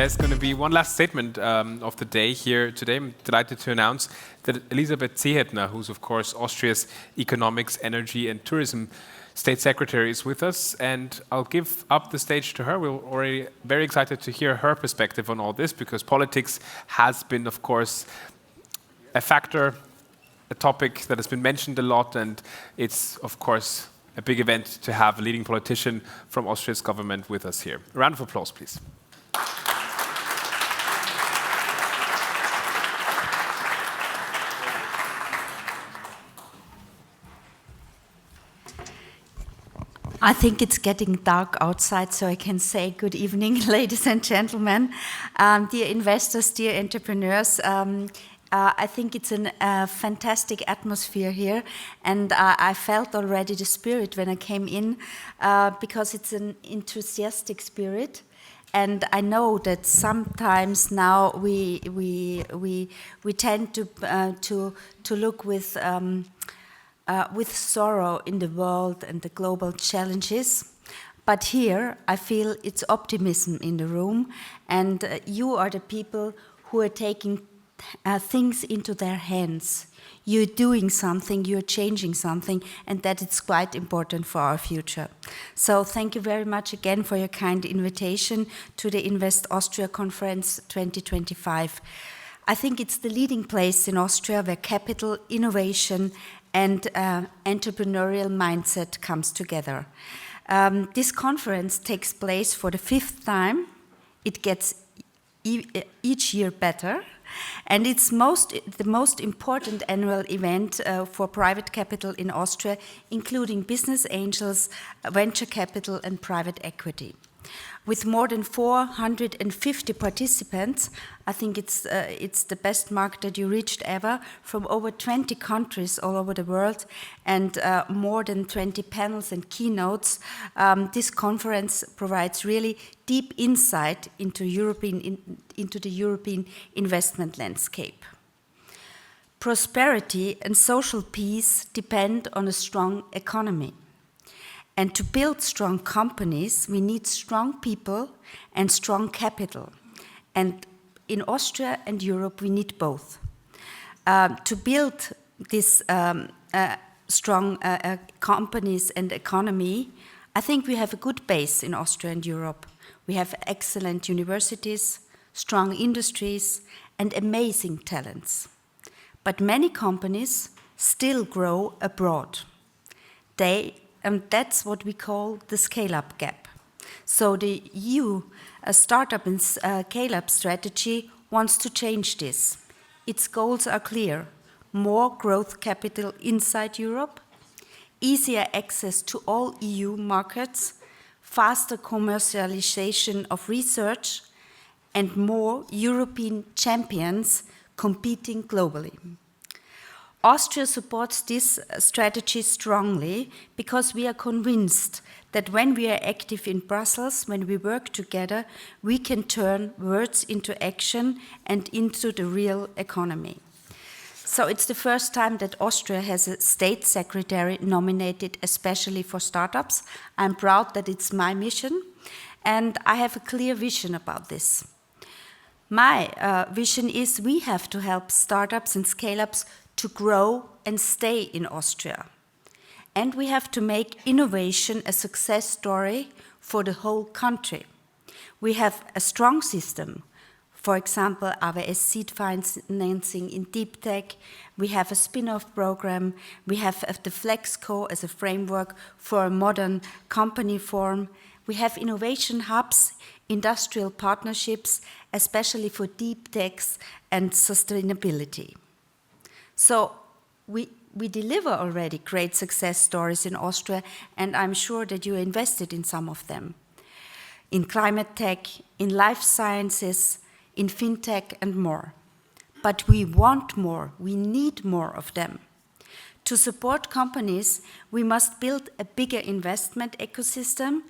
there's going to be one last statement of the day here today. I'm delighted to announce that Elisabeth Zehetner, who's of course Austria's Economics, Energy and Tourism State Secretary, is with us, and I'll give up the stage to her. We're already very excited to hear her perspective on all this, because politics has been, of course, a factor, a topic that has been mentioned a lot, and it's, of course, a big event to have a leading politician from Austria's government with us here. A round of applause, please. I think it's getting dark outside, so I can say good evening, ladies and gentlemen, dear investors, dear entrepreneurs. I think it's a fantastic atmosphere here, and I felt already the spirit when I came in, because it's an enthusiastic spirit. And I know that sometimes now we tend to look with sorrow in the world and the global challenges. But here I feel it's optimism in the room, and you are the people who are taking things into their hands. You're doing something, you're changing something, and that is quite important for our future. So thank you very much again for your kind invitation to the Invest Austria Conference 2025. I think it's the leading place in Austria where capital, innovation, and entrepreneurial mindset comes together. This conference takes place for the 5th time. It gets each year better, and it's the most important annual event for private capital in Austria, including business angels, venture capital, and private equity. With more than 450 participants, I think it's the best mark that you reached ever, from over 20 countries all over the world, and more than 20 panels and keynotes. This conference provides really deep insight into the European investment landscape. Prosperity and social peace depend on a strong economy. And to build strong companies, we need strong people and strong capital. And in Austria and Europe, we need both. To build these strong companies and economy, I think we have a good base in Austria and Europe. We have excellent universities, strong industries, and amazing talents. But many companies still grow abroad. And that's what we call the scale-up gap. So the EU startup and scale-up strategy wants to change this. Its goals are clear: more growth capital inside Europe, easier access to all EU markets, faster commercialization of research, and more European champions competing globally. Austria supports this strategy strongly because we are convinced that when we are active in Brussels, when we work together, we can turn words into action and into the real economy. So it's the first time that Austria has a state secretary nominated especially for startups. I'm proud that it's my mission, and I have a clear vision about this. My vision is we have to help startups and scale-ups to grow and stay in Austria. And we have to make innovation a success story for the whole country. We have a strong system. For example, AWS seed financing in deep tech. We have a spin-off program. We have the FlexCo as a framework for a modern company form. We have innovation hubs, industrial partnerships, especially for deep techs and sustainability. So we deliver already great success stories in Austria, and I'm sure that you invested in some of them. In climate tech, in life sciences, in fintech, and more. But we want more, we need more of them. To support companies, we must build a bigger investment ecosystem,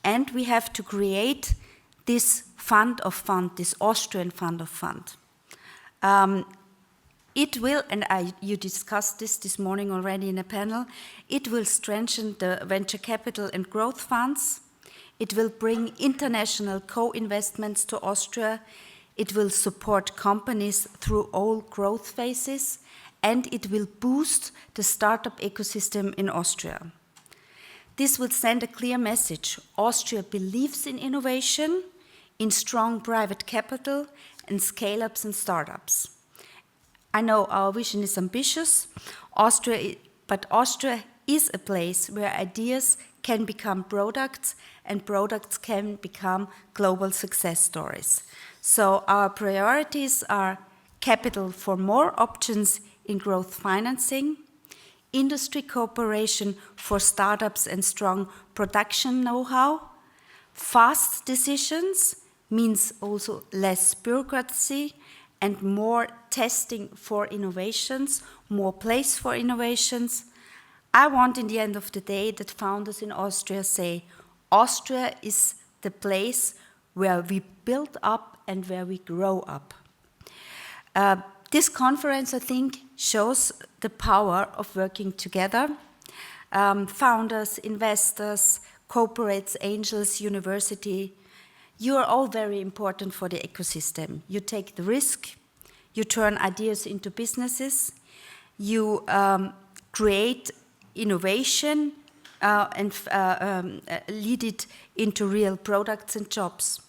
and we have to create this fund of funds, this Austrian Fund of Funds. It will, and you discussed this morning already in a panel, it will strengthen the venture capital and growth funds. It will bring international co-investments to Austria. It will support companies through all growth phases, and it will boost the startup ecosystem in Austria. This will send a clear message. Austria believes in innovation, in strong private capital, and scale-ups and startups. I know our vision is ambitious, but Austria is a place where ideas can become products and products can become global success stories. So our priorities are capital for more options in growth financing, industry cooperation for startups and strong production know-how, fast decisions means also less bureaucracy and more testing for innovations, more place for innovations. I want in the end of the day that founders in Austria say, Austria is the place where we build up and where we grow up. This conference, I think, shows the power of working together. Founders, investors, corporates, angels, university, you are all very important for the ecosystem. You take the risk, you turn ideas into businesses, you create innovation and lead it into real products and jobs.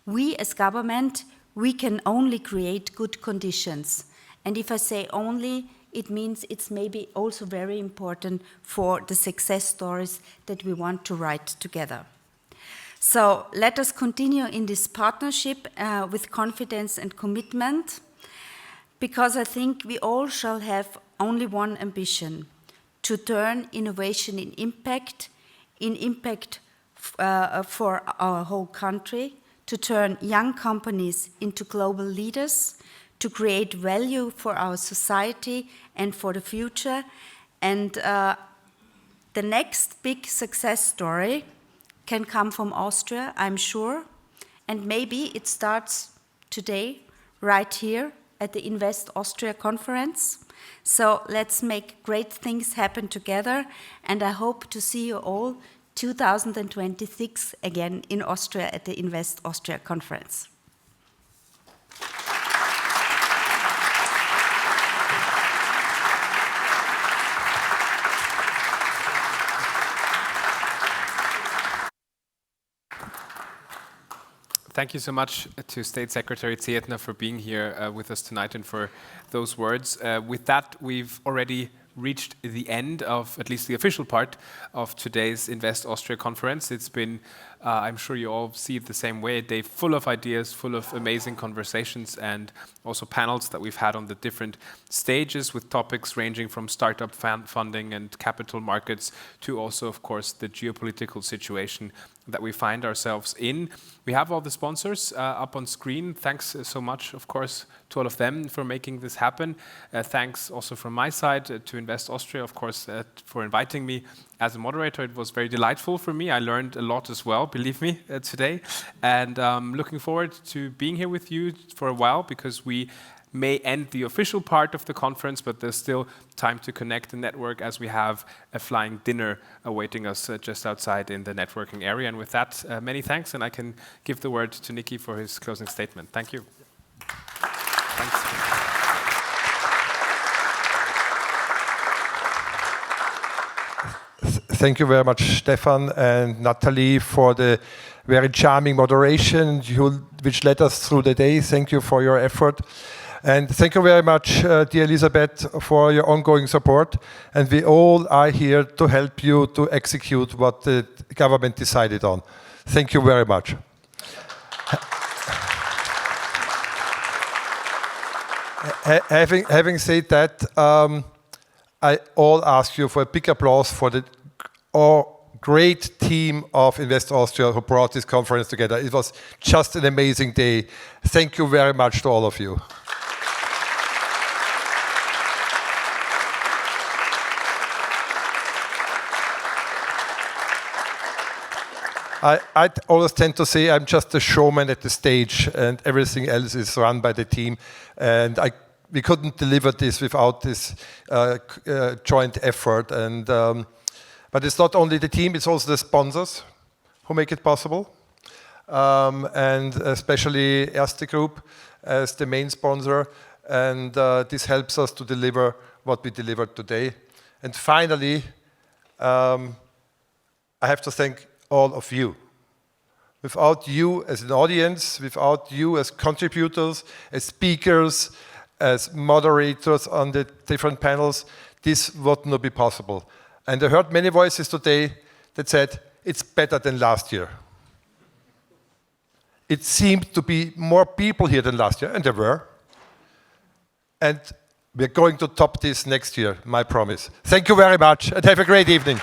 We as government, we can only create good conditions. And if I say only, it means it's maybe also very important for the success stories that we want to write together. So let us continue in this partnership with confidence and commitment, because I think we all shall have only one ambition, to turn innovation in impact for our whole country, to turn young companies into global leaders, to create value for our society and for the future. And the next big success story can come from Austria, I'm sure. And maybe it starts today, right here at the Invest Austria conference. So let's make great things happen together. And I hope to see you all 2026 again in Austria at the Invest Austria conference. Thank you so much to State Secretary Zehetner for being here with us tonight and for those words. With that, we've already reached the end of at least the official part of today's Invest Austria conference. It's been, I'm sure you all see it the same way, a day full of ideas, full of amazing conversations and also panels that we've had on the different stages with topics ranging from startup funding and capital markets to also, of course, the geopolitical situation that we find ourselves in. We have all the sponsors up on screen. Thanks so much, of course, to all of them for making this happen. Thanks also from my side to Invest Austria, of course, for inviting me as a moderator. It was very delightful for me. I learned a lot as well, believe me, today. And looking forward to being here with you for a while, because we may end the official part of the conference, but there's still time to connect and network as we have a flying dinner awaiting us just outside in the networking area. And with that, many thanks, and I can give the word to Nicky for his closing statement. Thank you. Thanks. Thank you very much, Stefan and Natalie, for the very charming moderation which led us through the day. Thank you for your effort. And thank you very much, dear Elisabeth, for your ongoing support. And we all are here to help you to execute what the government decided on. Thank you very much. Having said that, I all ask you for a big applause for the great team of Invest Austria who brought this conference together. It was just an amazing day. Thank you very much to all of you. I always tend to say I'm just a showman at the stage and everything else is run by the team. And we couldn't deliver this without this joint effort. And but it's not only the team, it's also the sponsors who make it possible, and especially Erste Group as the main sponsor, and this helps us to deliver what we delivered today. And finally, I have to thank all of you. Without you as an audience, without you as contributors, as speakers, as moderators on the different panels, this would not be possible. And I heard many voices today that said, it's better than last year. It seemed to be more people here than last year, and there were. And we're going to top this next year, my promise. Thank you very much, and have a great evening.